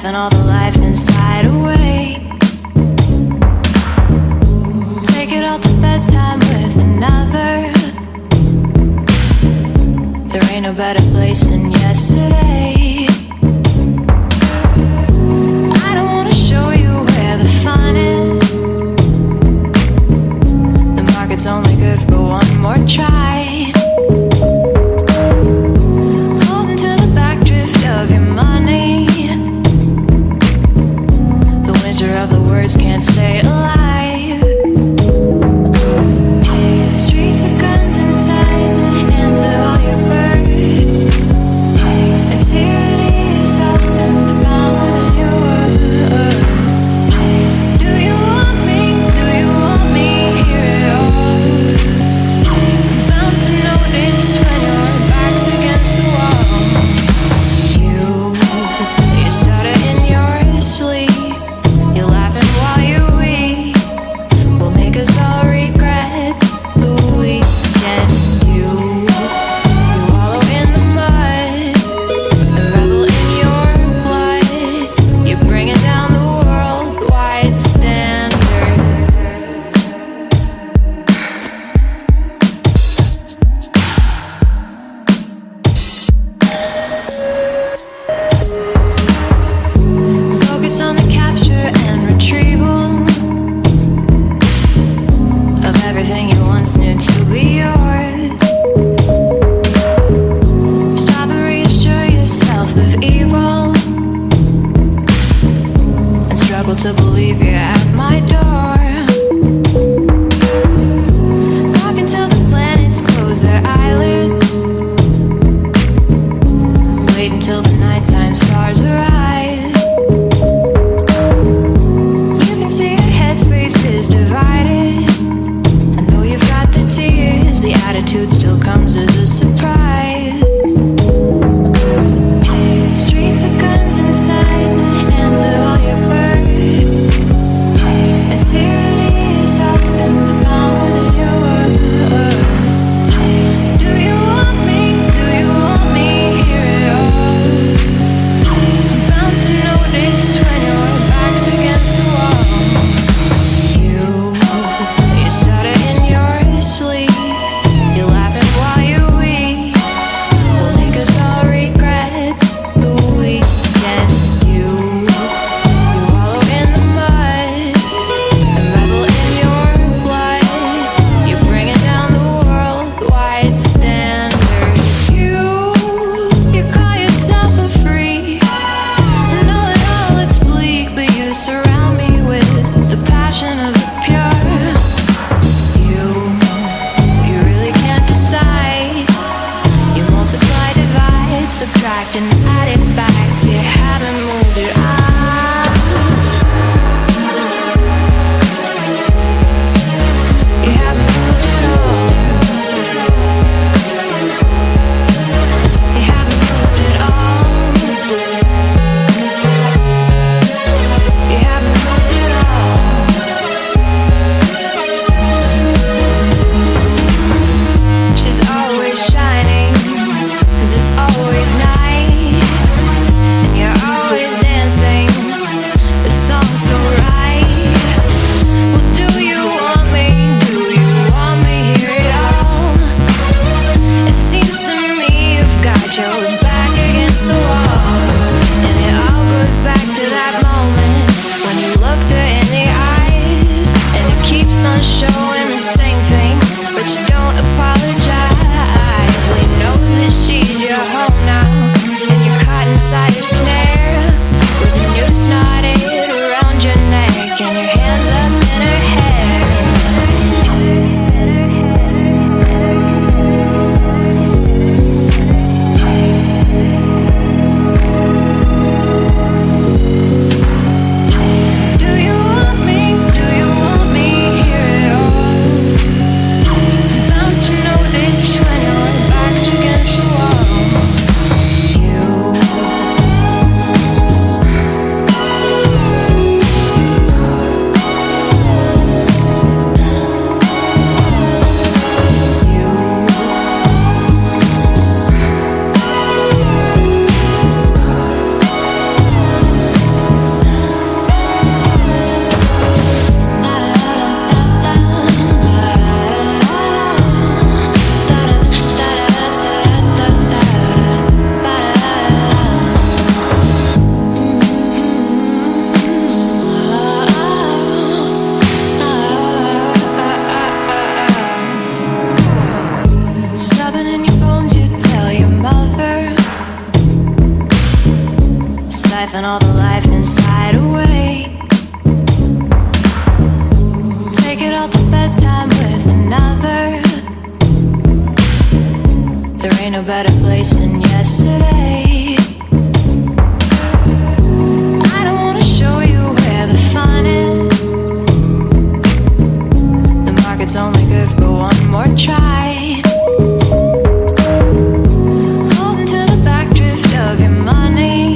siphon all the life inside away. Take it all to bedtime with another. There ain't no better place than yesterday. I don't wanna show you where the fun is. The market's only good for one more try. Holding to the backdrift of your money. The winter of the words can't stay alive. Streets of guns inside the hands of all your birds. A tyranny is often power than your words. Do you want me? Do you want me? Hear it all. Bound to notice when your back's against the wall. You stutter in your sleep. You're laughing while you weep. Will make us all regret the weekend. You wallow in the mud and revel in your blood. You're bringing down the worldwide standard. Focus on the capture and retrieval of everything you once knew to be yours. Stop and reassure yourself of evil and struggle to believe you're at my door. Walk until the planets close their eyelids. Wait until the nighttime stars arise. You can see your headspace is divided. I know you've got the tears. The attitude still comes as a surprise. Streets of guns inside the hands of all your birds. A tyranny is often power than your words. Do you want me? Do you want me? Hear it all. Bound to notice when your back's against the wall. You stutter in your sleep. You're laughing while you weep. Will make us all regret the weekend. You wallow in the mud and revel in your blood. You're bringing down the worldwide standard. You call yourself a freak. Knowing all it's bleak, but you surround me with the passion of the pure. You really can't decide. You multiply, divide, subtract, and add it back. You haven't moved it on. You haven't moved it all. You haven't moved it all. You haven't moved it all. She's always shining, 'cause it's always night. And you're always dancing, the song's so right. Well, do you want me? Do you want me? Hear it all. It seems to me you've got your back against the wall. And it all goes back to that moment when you looked her in the eyes. And it keeps on showing the same thing, but you don't apologize. We know that she's your home now, and you're caught inside your snare with a noose knotted around your neck and your hands up in her hair. Do you want me? Do you want me? Hear it all. Bound to notice when your back's against the wall. You sucking all the life inside away. Take it all to bedtime with another. There ain't no better place than yesterday. I don't wanna show you where the fun is. The market's only good for one more try. Holding to the backdrift of your money.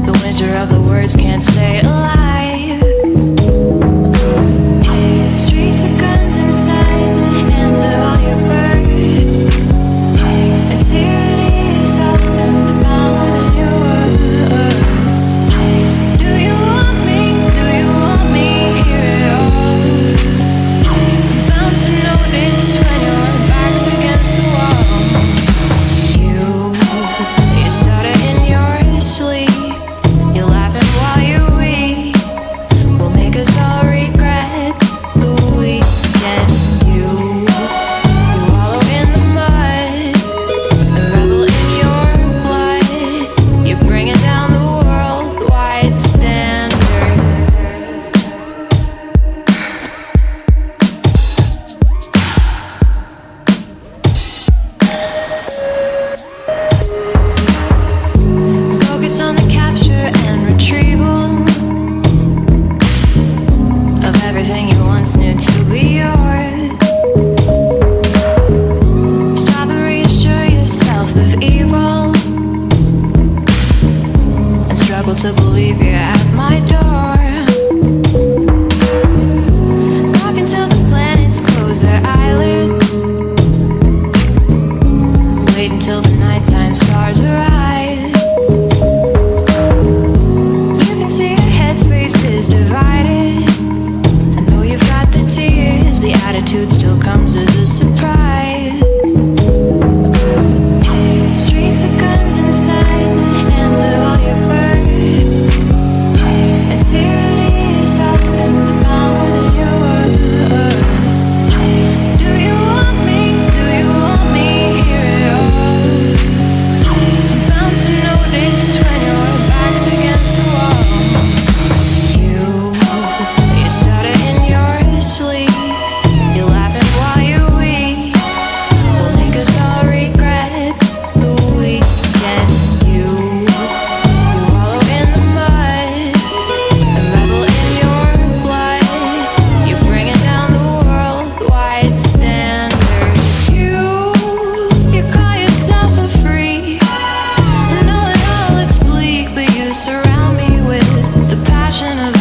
The winter of the words can't stay alive. Streets of guns inside the hands of all your birds. A tyranny is often power than you were. Do you want me? Do you want me? Hear it all. Bound to notice when your back's against the wall. You stutter in your sleep. You're laughing while you weep. Will make us all regret the weekend. You wallow in the mud and revel in your blood. You're bringing down the worldwide standard. Focus on the capture and retrieval of everything you once knew to be yours. Stop and reassure yourself of evil and struggle to believe you're at my door. Walk until the planets close their eyelids. Wait until the nighttime stars arise. You can see your headspace is divided. I know you've got the tears. The attitude still comes as a surprise. Streets of guns inside the hands of all your birds. A tyranny is often power than you were. Do you want me? Do you want me? Hear it all. Bound to notice when your back's against the wall. You stutter in your sleep. You're laughing while you weep. Will make us all regret the weekend. You wallow in the mud and revel in your blood. You're bringing down the worldwide standard. You call yourself a freak. I know it all looks bleak, but you surround me with the passion of